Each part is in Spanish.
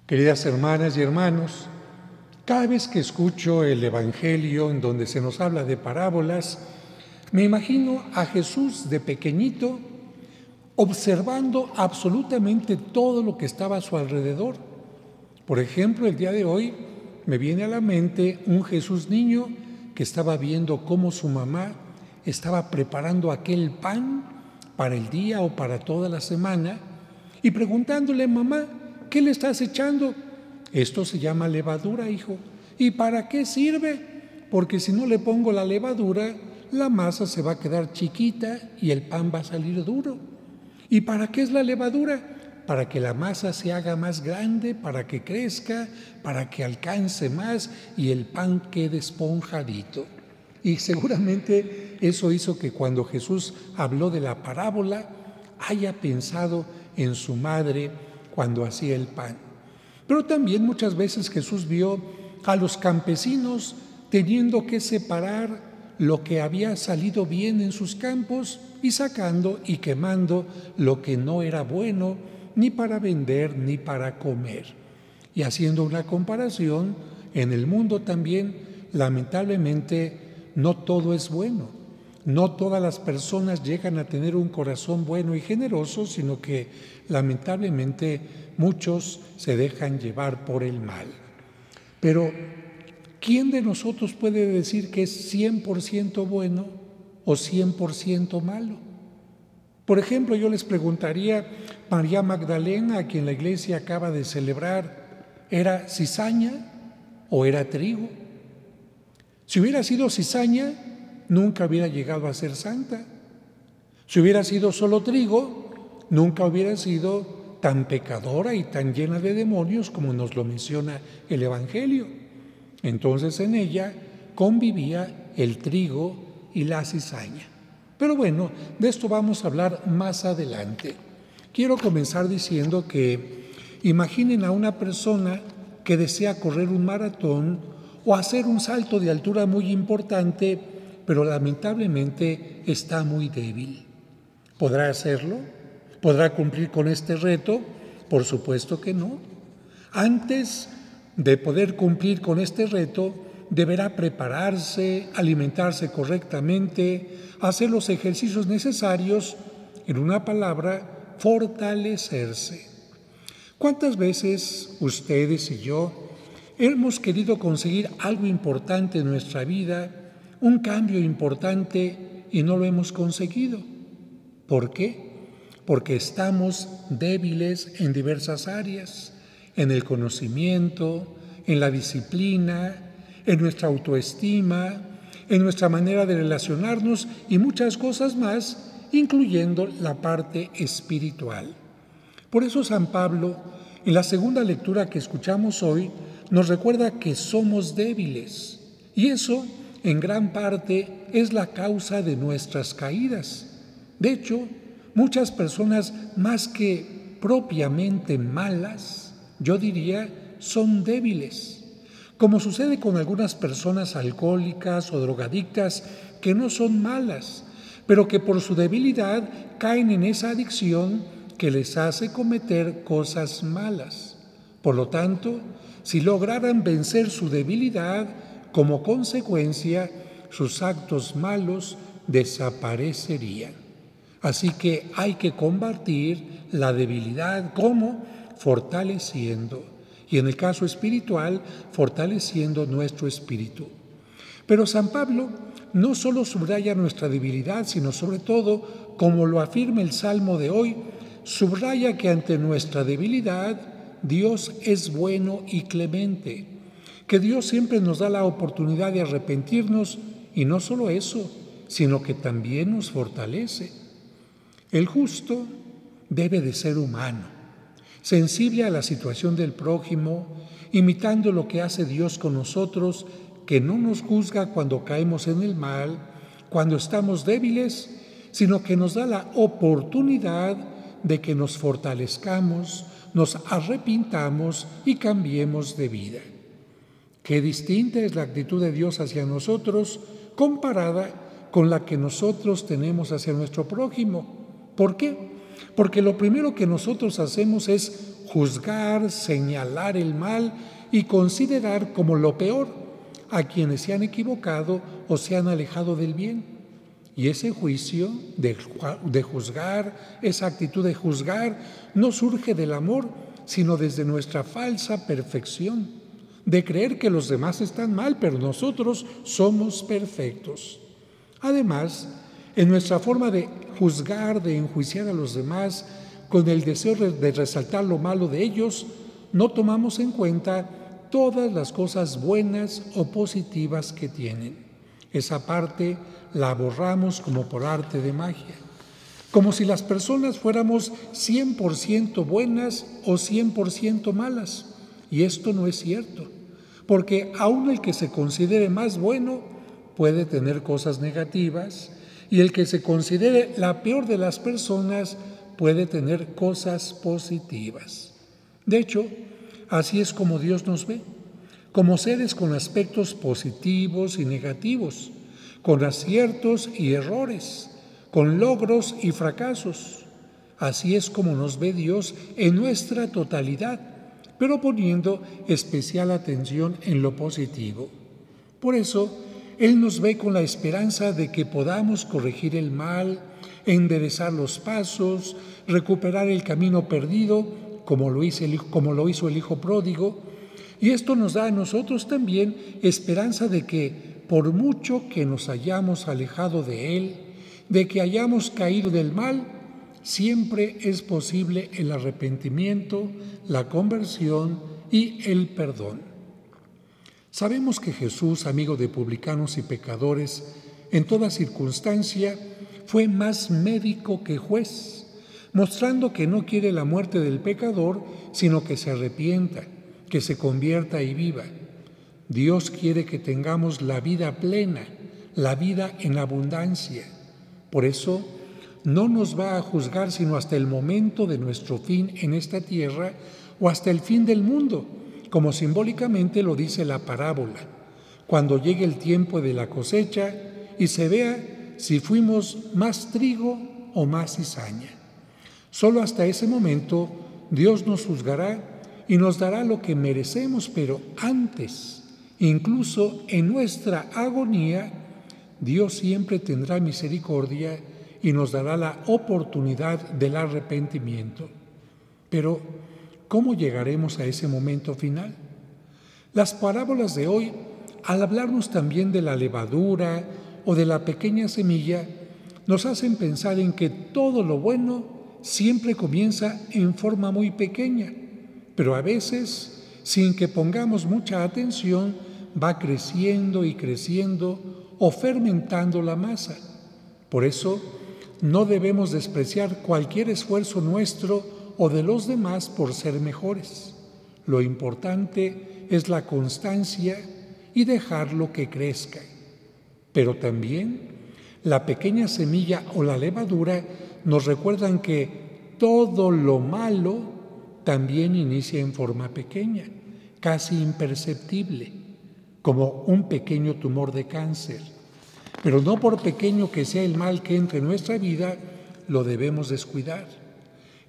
Queridas hermanas y hermanos, cada vez que escucho el Evangelio en donde se nos habla de parábolas, me imagino a Jesús de pequeñito observando absolutamente todo lo que estaba a su alrededor. Por ejemplo, el día de hoy me viene a la mente un Jesús niño que estaba viendo cómo su mamá estaba preparando aquel pan para el día o para toda la semana y preguntándole: mamá, ¿qué le estás echando? Esto se llama levadura, hijo. ¿Y para qué sirve? Porque si no le pongo la levadura, la masa se va a quedar chiquita y el pan va a salir duro. ¿Y para qué es la levadura? Para que la masa se haga más grande, para que crezca, para que alcance más y el pan quede esponjadito. Y seguramente eso hizo que cuando Jesús habló de la parábola, haya pensado en su madre cuando hacía el pan. Pero también muchas veces Jesús vio a los campesinos teniendo que separar lo que había salido bien en sus campos y sacando y quemando lo que no era bueno ni para vender ni para comer. Y haciendo una comparación, en el mundo también, lamentablemente, no todo es bueno. No todas las personas llegan a tener un corazón bueno y generoso, sino que lamentablemente muchos se dejan llevar por el mal. Pero ¿quién de nosotros puede decir que es 100% bueno o 100% malo? Por ejemplo, yo les preguntaría, María Magdalena, a quien la iglesia acaba de celebrar, ¿era cizaña o era trigo? Si hubiera sido cizaña, nunca hubiera llegado a ser santa. Si hubiera sido solo trigo, nunca hubiera sido tan pecadora y tan llena de demonios como nos lo menciona el Evangelio. Entonces en ella convivía el trigo y la cizaña. Pero bueno, de esto vamos a hablar más adelante. Quiero comenzar diciendo que imaginen a una persona que desea correr un maratón o hacer un salto de altura muy importante, pero lamentablemente está muy débil. ¿Podrá hacerlo? ¿Podrá cumplir con este reto? Por supuesto que no. Antes de poder cumplir con este reto, deberá prepararse, alimentarse correctamente, hacer los ejercicios necesarios, en una palabra, fortalecerse. ¿Cuántas veces ustedes y yo hemos querido conseguir algo importante en nuestra vida, un cambio importante, y no lo hemos conseguido? ¿Por qué? Porque estamos débiles en diversas áreas, en el conocimiento, en la disciplina, en nuestra autoestima, en nuestra manera de relacionarnos y muchas cosas más, incluyendo la parte espiritual. Por eso San Pablo, en la segunda lectura que escuchamos hoy, nos recuerda que somos débiles y eso, en gran parte, es la causa de nuestras caídas. De hecho, muchas personas, más que propiamente malas, yo diría, son débiles. Como sucede con algunas personas alcohólicas o drogadictas que no son malas, pero que por su debilidad caen en esa adicción que les hace cometer cosas malas. Por lo tanto, si lograran vencer su debilidad, como consecuencia, sus actos malos desaparecerían. Así que hay que combatir la debilidad, ¿cómo? Fortaleciendo. Y en el caso espiritual, fortaleciendo nuestro espíritu. Pero San Pablo no solo subraya nuestra debilidad, sino sobre todo, como lo afirma el Salmo de hoy, subraya que ante nuestra debilidad Dios es bueno y clemente, que Dios siempre nos da la oportunidad de arrepentirnos y no solo eso, sino que también nos fortalece. El justo debe de ser humano, sensible a la situación del prójimo, imitando lo que hace Dios con nosotros, que no nos juzga cuando caemos en el mal, cuando estamos débiles, sino que nos da la oportunidad de que nos fortalezcamos, nos arrepintamos y cambiemos de vida. Qué distinta es la actitud de Dios hacia nosotros comparada con la que nosotros tenemos hacia nuestro prójimo. ¿Por qué? Porque lo primero que nosotros hacemos es juzgar, señalar el mal y considerar como lo peor a quienes se han equivocado o se han alejado del bien. Y ese juicio de juzgar, esa actitud de juzgar, no surge del amor, sino desde nuestra falsa perfección, de creer que los demás están mal, pero nosotros somos perfectos. Además, en nuestra forma de juzgar, de enjuiciar a los demás, con el deseo de resaltar lo malo de ellos, no tomamos en cuenta todas las cosas buenas o positivas que tienen. Esa parte la borramos como por arte de magia, como si las personas fuéramos 100% buenas o 100% malas. Y esto no es cierto, porque aún el que se considere más bueno puede tener cosas negativas, y el que se considere la peor de las personas puede tener cosas positivas. De hecho, así es como Dios nos ve, como seres con aspectos positivos y negativos, con aciertos y errores, con logros y fracasos. Así es como nos ve Dios en nuestra totalidad, pero poniendo especial atención en lo positivo. Por eso, Él nos ve con la esperanza de que podamos corregir el mal, enderezar los pasos, recuperar el camino perdido, como lo hizo el Hijo pródigo. Y esto nos da a nosotros también esperanza de que, por mucho que nos hayamos alejado de Él, de que hayamos caído del mal, siempre es posible el arrepentimiento, la conversión y el perdón. Sabemos que Jesús, amigo de publicanos y pecadores, en toda circunstancia fue más médico que juez, mostrando que no quiere la muerte del pecador, sino que se arrepienta, que se convierta y viva. Dios quiere que tengamos la vida plena, la vida en abundancia. Por eso, no nos va a juzgar sino hasta el momento de nuestro fin en esta tierra o hasta el fin del mundo, como simbólicamente lo dice la parábola, cuando llegue el tiempo de la cosecha y se vea si fuimos más trigo o más cizaña. Solo hasta ese momento Dios nos juzgará y nos dará lo que merecemos, pero antes, incluso en nuestra agonía, Dios siempre tendrá misericordia y nos dará la oportunidad del arrepentimiento. Pero, ¿cómo llegaremos a ese momento final? Las parábolas de hoy, al hablarnos también de la levadura o de la pequeña semilla, nos hacen pensar en que todo lo bueno siempre comienza en forma muy pequeña, pero a veces, sin que pongamos mucha atención, va creciendo y creciendo o fermentando la masa. Por eso, no debemos despreciar cualquier esfuerzo nuestro o de los demás por ser mejores. Lo importante es la constancia y dejarlo que crezca. Pero también la pequeña semilla o la levadura nos recuerdan que todo lo malo también inicia en forma pequeña, casi imperceptible, como un pequeño tumor de cáncer. Pero no por pequeño que sea el mal que entre en nuestra vida, lo debemos descuidar.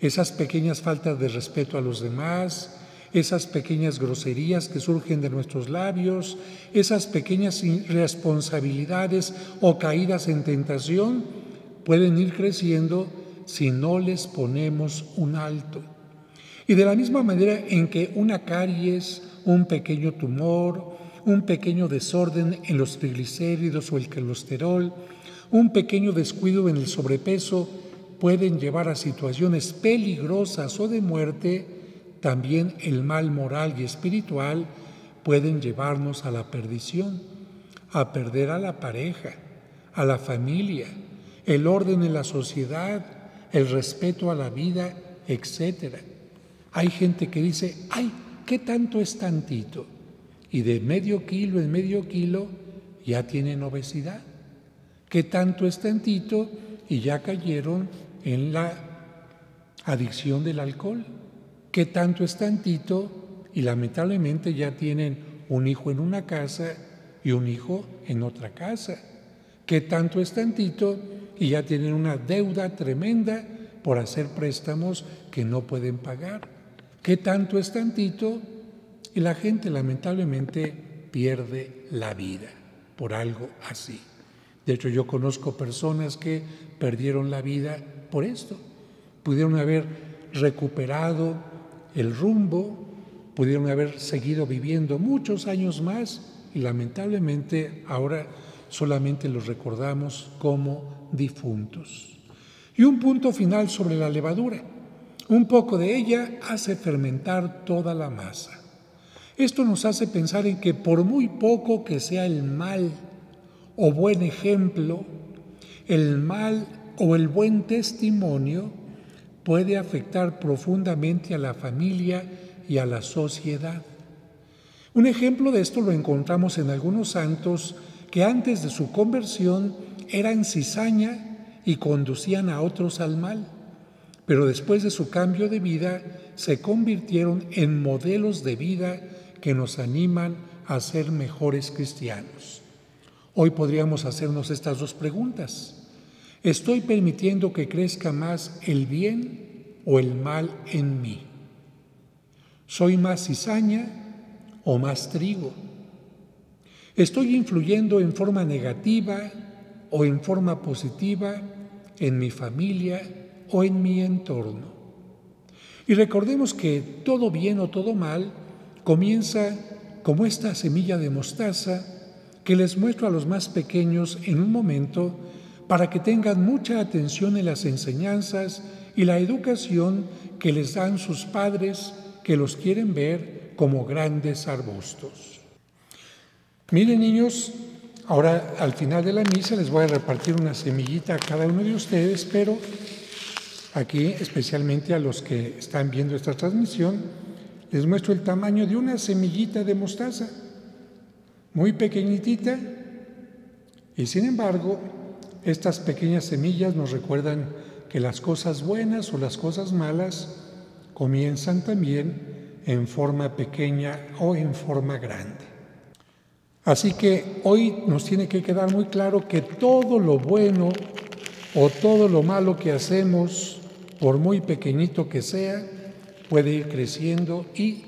Esas pequeñas faltas de respeto a los demás, esas pequeñas groserías que surgen de nuestros labios, esas pequeñas irresponsabilidades o caídas en tentación, pueden ir creciendo si no les ponemos un alto. Y de la misma manera en que una caries, un pequeño tumor, un pequeño desorden en los triglicéridos o el colesterol, un pequeño descuido en el sobrepeso pueden llevar a situaciones peligrosas o de muerte, también el mal moral y espiritual pueden llevarnos a la perdición, a perder a la pareja, a la familia, el orden en la sociedad, el respeto a la vida, etc. Hay gente que dice, ¡ay, qué tanto es tantito! Y de medio kilo en medio kilo ya tienen obesidad. ¿Qué tanto es tantito? Y ya cayeron en la adicción del alcohol. ¿Qué tanto es tantito? Y lamentablemente ya tienen un hijo en una casa y un hijo en otra casa. ¿Qué tanto es tantito? Y ya tienen una deuda tremenda por hacer préstamos que no pueden pagar. ¿Qué tanto es tantito? Y la gente lamentablemente pierde la vida por algo así. De hecho, yo conozco personas que perdieron la vida por esto. Pudieron haber recuperado el rumbo, pudieron haber seguido viviendo muchos años más y lamentablemente ahora solamente los recordamos como difuntos. Y un punto final sobre la levadura. Un poco de ella hace fermentar toda la masa. Esto nos hace pensar en que por muy poco que sea el mal o buen ejemplo, el mal o el buen testimonio puede afectar profundamente a la familia y a la sociedad. Un ejemplo de esto lo encontramos en algunos santos que antes de su conversión eran cizaña y conducían a otros al mal, pero después de su cambio de vida se convirtieron en modelos de vida que nos animan a ser mejores cristianos. Hoy podríamos hacernos estas dos preguntas. ¿Estoy permitiendo que crezca más el bien o el mal en mí? ¿Soy más cizaña o más trigo? ¿Estoy influyendo en forma negativa o en forma positiva en mi familia o en mi entorno? Y recordemos que todo bien o todo mal comienza como esta semilla de mostaza que les muestro a los más pequeños en un momento para que tengan mucha atención en las enseñanzas y la educación que les dan sus padres, que los quieren ver como grandes arbustos. Miren, niños, ahora al final de la misa les voy a repartir una semillita a cada uno de ustedes, pero aquí, especialmente a los que están viendo esta transmisión, les muestro el tamaño de una semillita de mostaza, muy pequeñitita, y sin embargo, estas pequeñas semillas nos recuerdan que las cosas buenas o las cosas malas comienzan también en forma pequeña o en forma grande. Así que hoy nos tiene que quedar muy claro que todo lo bueno o todo lo malo que hacemos, por muy pequeñito que sea, puede ir creciendo y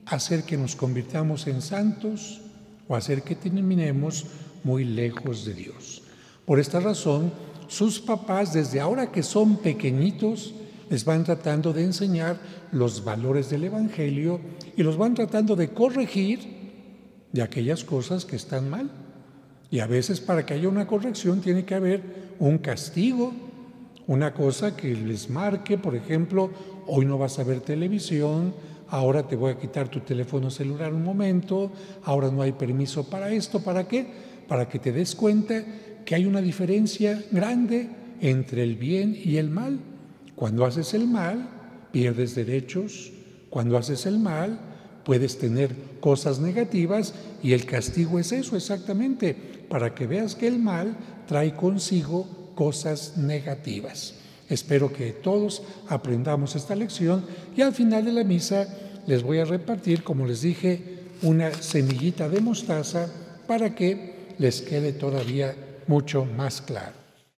hacer que nos convirtamos en santos o hacer que terminemos muy lejos de Dios. Por esta razón, sus papás, desde ahora que son pequeñitos, les van tratando de enseñar los valores del Evangelio y los van tratando de corregir de aquellas cosas que están mal. Y a veces para que haya una corrección tiene que haber un castigo, una cosa que les marque, por ejemplo, hoy no vas a ver televisión, ahora te voy a quitar tu teléfono celular un momento, ahora no hay permiso para esto, ¿para qué? Para que te des cuenta que hay una diferencia grande entre el bien y el mal. Cuando haces el mal, pierdes derechos. Cuando haces el mal, puedes tener cosas negativas y el castigo es eso exactamente, para que veas que el mal trae consigo cosas negativas. Espero que todos aprendamos esta lección y al final de la misa les voy a repartir, como les dije, una semillita de mostaza para que les quede todavía mucho más claro.